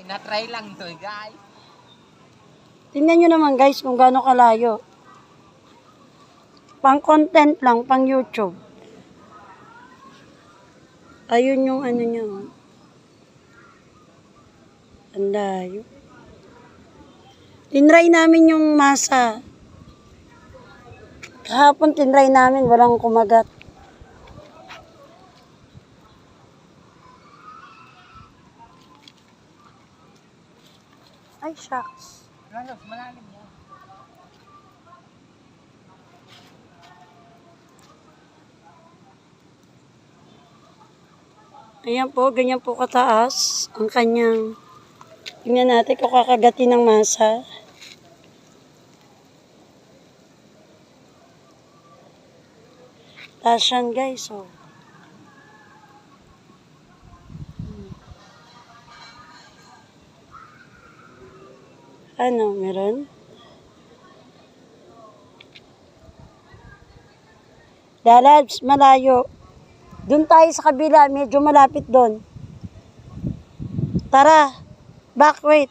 Na-try lang to, guys. Tingnan nyo naman guys kung gaano kalayo. Pang content lang, pang YouTube. Ayun yung ano nyo. Ang layo. Tinry namin yung masa. Kahapon tinry namin, walang kumagat. Ay, shucks. Carlos, malalim yan. Ayan po, ganyan po kataas ang kanyang. Tingnan natin kung kakagatin ng masa. Taas yan guys, oh. Ano, meron? Dalabs, malayo. Doon tayo sa kabila, medyo malapit doon. Tara, back, wait.